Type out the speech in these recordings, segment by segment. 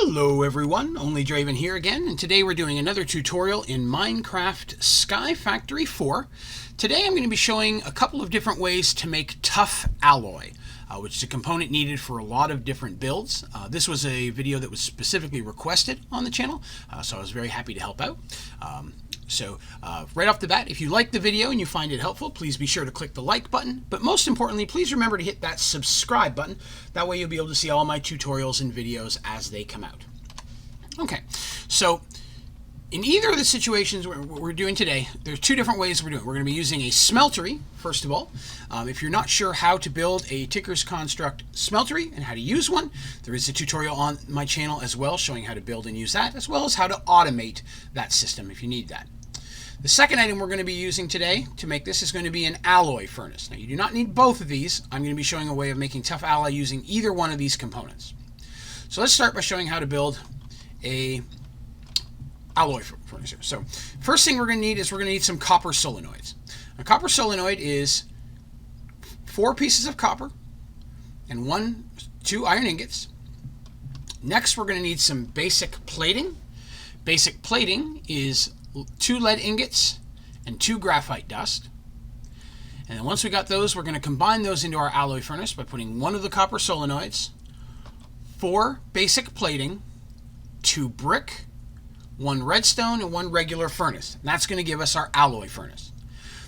Hello everyone, Onlydraven here again, and today we're doing another tutorial in Minecraft Sky Factory 4. Today I'm going to be showing a couple of different ways to make tough alloy, which is a component needed for a lot of different builds. This was a video that was specifically requested on the channel, so I was very happy to help out. Right off the bat, if you like the video and you find it helpful, please be sure to click the like button. But most importantly, please remember to hit that subscribe button. That way you'll be able to see all my tutorials and videos as they come out. Okay, so in either of the situations we're doing today, there's two different ways we're doing it. We're going to be using a smeltery, first of all. If you're not sure how to build a Tinker's Construct smeltery and how to use one, there is a tutorial on my channel as well showing how to build and use that, as well as how to automate that system if you need that. The second item we're going to be using today to make this is going to be an alloy furnace. Now, you do not need both of these. I'm going to be showing a way of making tough alloy using either one of these components. So let's start by showing how to build a alloy furnace here. So first thing we're going to need is we're going to need some copper solenoids. A copper solenoid is 4 pieces of copper and 2 iron ingots. Next, we're going to need some basic plating. Basic plating is 2 lead ingots and 2 graphite dust. And then once we got those, we're going to combine those into our alloy furnace by putting 1 of the copper solenoids, 4 basic plating, 2 brick, 1 redstone, and 1 regular furnace. And that's going to give us our alloy furnace.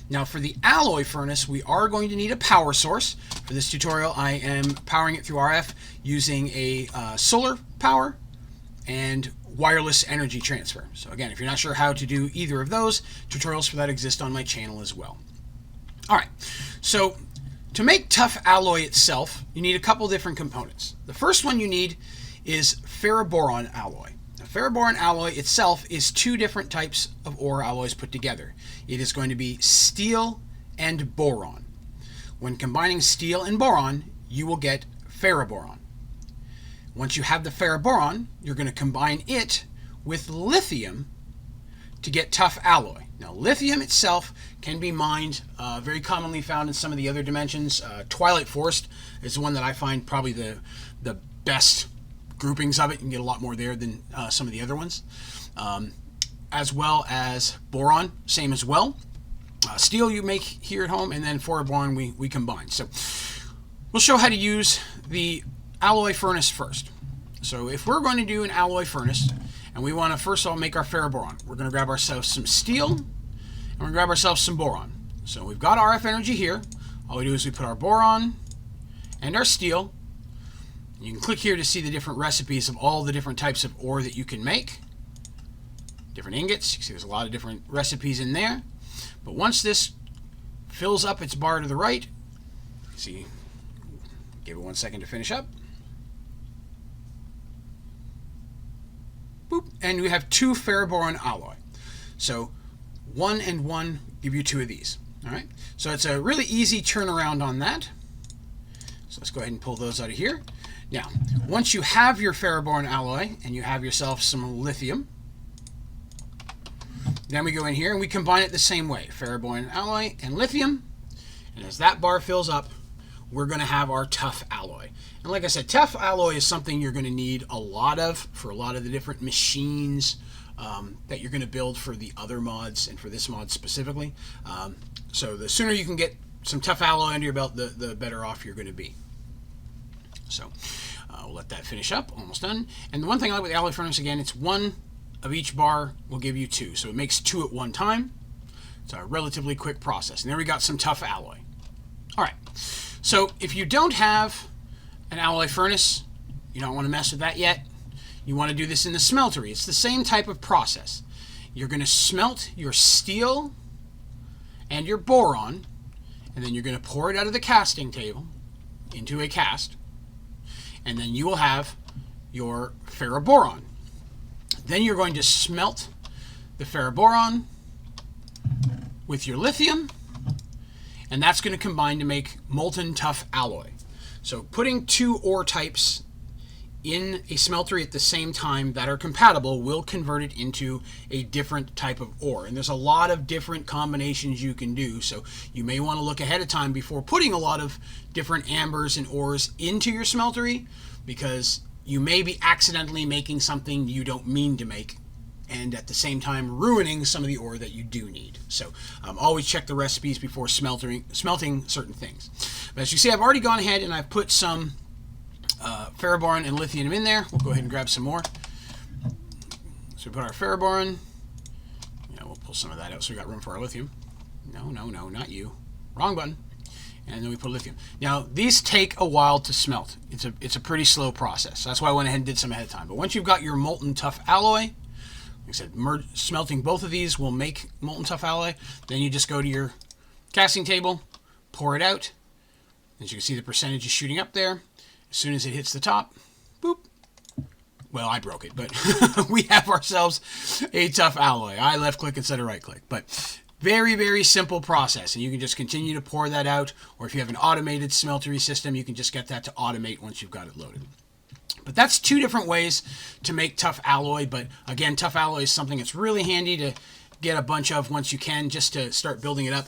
Now for the alloy furnace, we are going to need a power source. For this tutorial, I am powering it through RF using a solar power and wireless energy transfer. So again, if you're not sure how to do either of those, tutorials for that exist on my channel as well. Alright, so to make tough alloy itself, you need a couple different components. The first one you need is ferroboron alloy. Now, ferroboron alloy itself is 2 different types of ore alloys put together. It is going to be steel and boron. When combining steel and boron, you will get ferroboron. Once you have the ferroboron, you're going to combine it with lithium to get tough alloy. Now, lithium itself can be mined, very commonly found in some of the other dimensions. Twilight Forest is the one that I find probably the best groupings of it. You can get a lot more there than some of the other ones. As well as boron, same as well. Steel you make here at home, and then ferroboron we combine. So we'll show how to use the alloy furnace first. So if we're going to do an alloy furnace and we want to first of all make our ferroboron, we're going to grab ourselves some steel and we're going to grab ourselves some boron. So we've got RF energy here. All we do is we put our boron and our steel. You can click here to see the different recipes of all the different types of ore that you can make. Different ingots. You can see there's a lot of different recipes in there. But once this fills up its bar to the right, see, give it 1 second to finish up. Boop, and we have 2 ferroboron alloy. So 1 and 1 give you 2 of these. All right. So it's a really easy turnaround on that. So let's go ahead and pull those out of here. Now, once you have your ferroboron alloy and you have yourself some lithium, then we go in here and we combine it the same way. Ferroboron alloy and lithium. And as that bar fills up, we're going to have our tough alloy. And like I said, tough alloy is something you're going to need a lot of for a lot of the different machines that you're going to build for the other mods and for this mod specifically. So the sooner you can get some tough alloy under your belt, the better off you're going to be. So we'll let that finish up. Almost done. And the one thing I like with the alloy furnace, again, it's 1 of each bar will give you 2. So it makes 2 at one time. It's a relatively quick process. And there we got some tough alloy. All right. So if you don't have an alloy furnace, you don't want to mess with that yet. You want to do this in the smeltery. It's the same type of process. You're going to smelt your steel and your boron, and then you're going to pour it out of the casting table into a cast, and then you will have your ferroboron. Then you're going to smelt the ferroboron with your lithium, and that's going to combine to make molten tough alloy. So putting 2 ore types in a smeltery at the same time that are compatible will convert it into a different type of ore. And there's a lot of different combinations you can do, so you may want to look ahead of time before putting a lot of different ambers and ores into your smeltery, because you may be accidentally making something you don't mean to make, and at the same time ruining some of the ore that you do need. So always check the recipes before smelting certain things. But as you see, I've already gone ahead and I've put some ferroboron and lithium in there. We'll go ahead and grab some more. So we put our ferroboron. Yeah, we'll pull some of that out so we got room for our lithium. No, not you. Wrong button. And then we put lithium. Now, these take a while to smelt. It's a pretty slow process. So that's why I went ahead and did some ahead of time. But once you've got your molten tough alloy, like I said, smelting both of these will make molten tough alloy. Then you just go to your casting table, pour it out. As you can see, the percentage is shooting up there. As soon as it hits the top, boop. Well, I broke it, but we have ourselves a tough alloy. I left click instead of right click. But very, very simple process, and you can just continue to pour that out, or if you have an automated smeltery system, you can just get that to automate once you've got it loaded. But that's two different ways to make tough alloy, but again, tough alloy is something that's really handy to get a bunch of once you can, just to start building it up.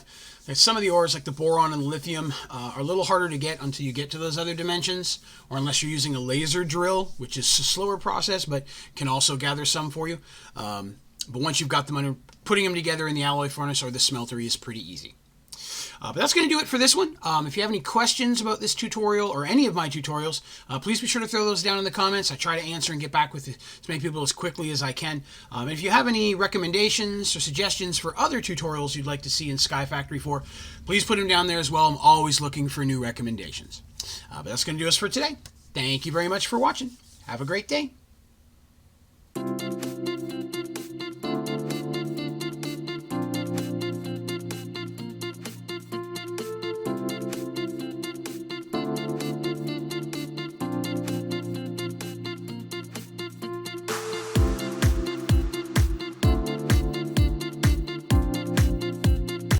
Some of the ores, like the boron and the lithium, are a little harder to get until you get to those other dimensions, or unless you're using a laser drill, which is a slower process, but can also gather some for you. But once you've got them putting them together in the alloy furnace or the smeltery is pretty easy. But that's going to do it for this one. If you have any questions about this tutorial or any of my tutorials, please be sure to throw those down in the comments. I try to answer and get back with as many people as quickly as I can. And if you have any recommendations or suggestions for other tutorials you'd like to see in Sky Factory 4, please put them down there as well. I'm always looking for new recommendations. But that's going to do us for today. Thank you very much for watching. Have a great day.